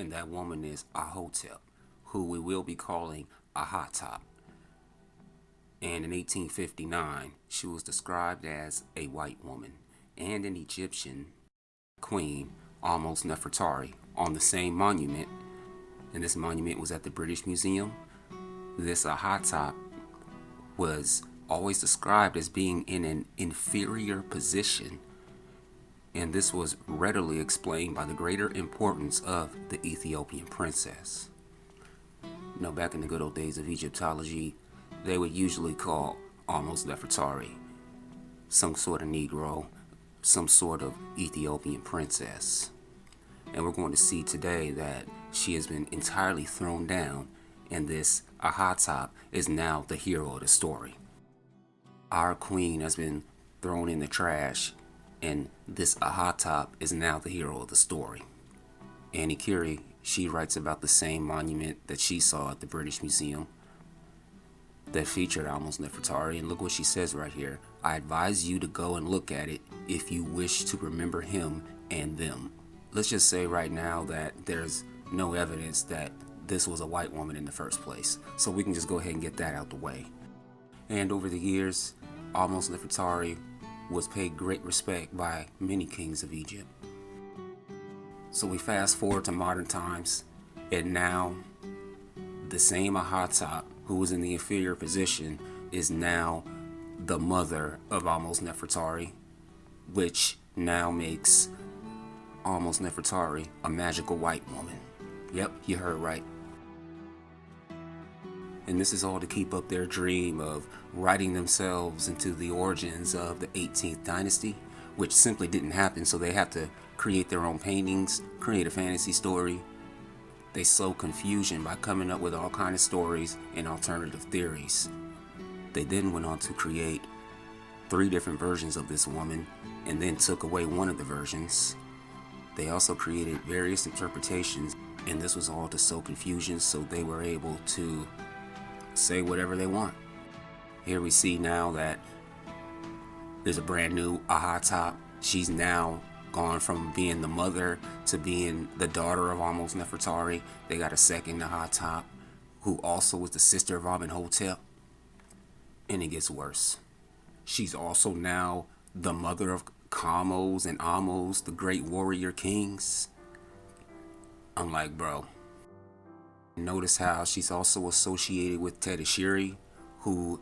and that woman is Ahotep, who we will be calling ahatop. And in 1859, she was described as a white woman and an Egyptian queen, Ahmose Nefertari, on the same monument. And this monument was at the British Museum. This ahatop was always described as being in an inferior position, and this was readily explained by the greater importance of the Ethiopian princess. You know, back in the good old days of Egyptology, they would usually call Ahmose Nefertari some sort of Negro, some sort of Ethiopian princess. And we're going to see today that she has been entirely thrown down, and this ahatop is now the hero of the story. Our queen has been thrown in the trash, and this ahatop is now the hero of the story. Annie Curie, she writes about the same monument that she saw at the British Museum that featured Ahmose Nefertari, and look what she says right here. I advise you to go and look at it if you wish to remember him and them. Let's just say right now that there's no evidence that this was a white woman in the first place, so we can just go ahead and get that out the way. And over the years, Ahmose Nefertari was paid great respect by many kings of Egypt. So we fast forward to modern times, and now the same ahatop who was in the inferior position is now the mother of Ahmose Nefertari, which now makes Ahmose Nefertari a magical white woman. Yep, you heard right. And this is all to keep up their dream of writing themselves into the origins of the 18th dynasty, which simply didn't happen, so they have to create their own paintings, create a fantasy story. They sow confusion by coming up with all kinds of stories and alternative theories. They then went on to create 3 different versions of this woman and then took away one of the versions. They also created various interpretations, and this was all to sow confusion so they were able to say whatever they want. Here we see now that there's a brand new ahatop. She's now gone from being the mother to being the daughter of Ahmose Nefertari. They got a second ahatop who also was the sister of Ahotep. And it gets worse. She's also now the mother of Ahmose and Ahmose, the great warrior kings. I'm like, bro. Notice how she's also associated with Tedashiri, who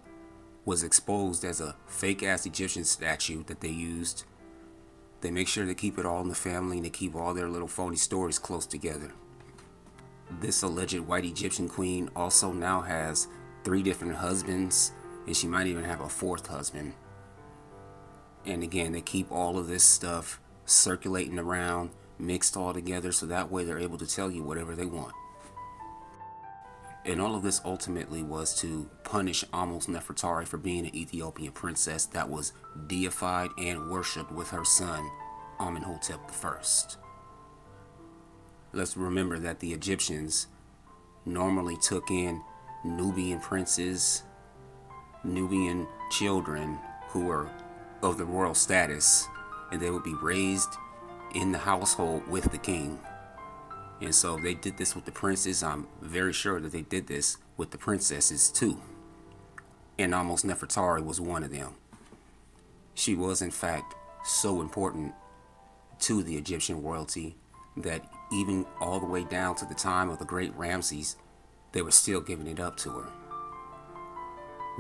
was exposed as a fake-ass Egyptian statue that they used. They make sure to keep it all in the family and to keep all their little phony stories close together. This alleged white Egyptian queen also now has 3 different husbands, and she might even have a 4th husband. And again, they keep all of this stuff circulating around, mixed all together, so that way they're able to tell you whatever they want. And all of this ultimately was to punish Ahmose Nefertari for being an Ethiopian princess that was deified and worshipped with her son, Amenhotep I. Let's remember that the Egyptians normally took in Nubian princes, Nubian children who were of the royal status, and they would be raised in the household with the king. And so they did this with the princes. I'm very sure that they did this with the princesses too. And Ahmose Nefertari was one of them. She was in fact so important to the Egyptian royalty that even all the way down to the time of the great Ramses, they were still giving it up to her.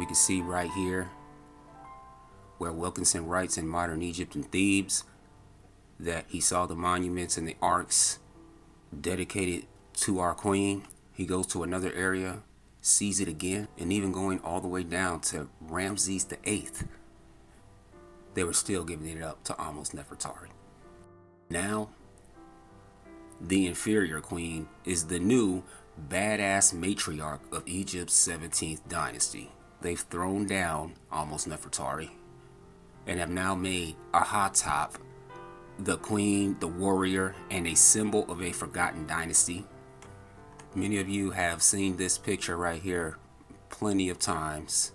We can see right here where Wilkinson writes in Modern Egypt and Thebes that he saw the monuments and the arcs dedicated to our queen. He goes to another area, sees it again, and even going all the way down to Ramses VIII, they were still giving it up to Ahmose Nefertari. Now, the inferior queen is the new badass matriarch of Egypt's 17th dynasty. They've thrown down Ahmose Nefertari and have now made Ahatop the queen, the warrior, and a symbol of a forgotten dynasty. Many of you have seen this picture right here plenty of times.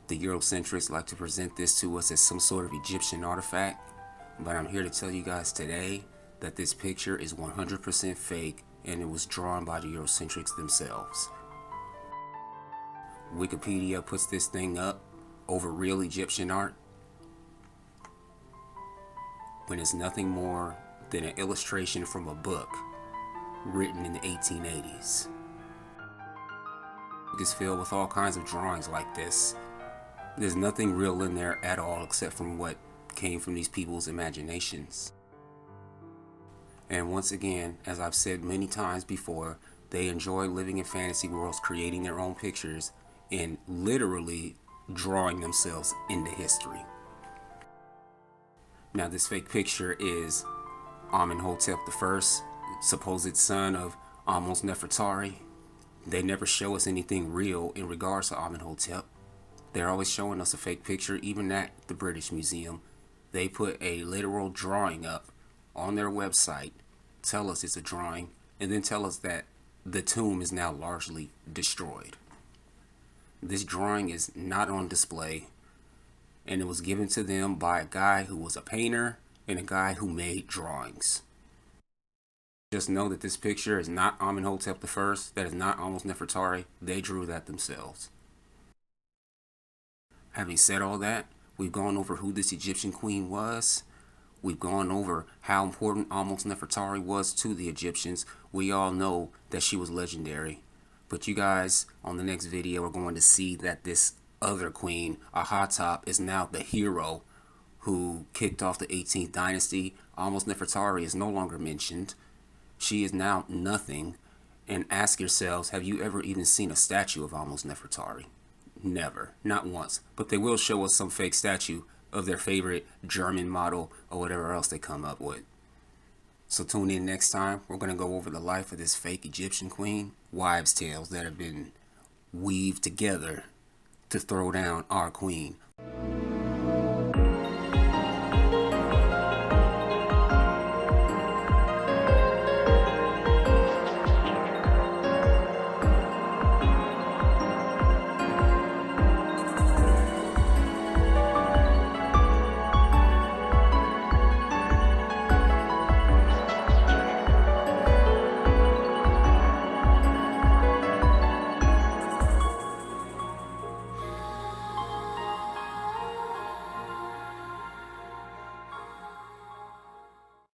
The Eurocentrics like to present this to us as some sort of Egyptian artifact, but I'm here to tell you guys today that this picture is 100% fake and it was drawn by the Eurocentrics themselves. Wikipedia puts this thing up over real Egyptian art when it's nothing more than an illustration from a book written in the 1880s. It's filled with all kinds of drawings like this. There's nothing real in there at all except from what came from these people's imaginations. And once again, as I've said many times before, they enjoy living in fantasy worlds, creating their own pictures, and literally drawing themselves into history. Now, this fake picture is Ahmose I, supposed son of Ahmose Nefertari. They never show us anything real in regards to Ahmose. They're always showing us a fake picture. Even at the British Museum, they put a literal drawing up on their website, tell us it's a drawing, and then tell us that the tomb is now largely destroyed. This drawing is not on display, and it was given to them by a guy who was a painter and a guy who made drawings. Just know that this picture is not Ahmose I, that is not Ahmose Nefertari. They drew that themselves. Having said all that, we've gone over who this Egyptian queen was. We've gone over how important Ahmose Nefertari was to the Egyptians. We all know that she was legendary. But you guys, on the next video, are going to see that this other queen, Ahatop, is now the hero who kicked off the 18th dynasty. Ahmose Nefertari is no longer mentioned. She is now nothing. And ask yourselves, have you ever even seen a statue of Ahmose Nefertari? Never. Not once. But they will show us some fake statue of their favorite German model or whatever else they come up with. So tune in next time. We're going to go over the life of this fake Egyptian queen. Wives' tales that have been weaved together to throw down our queen.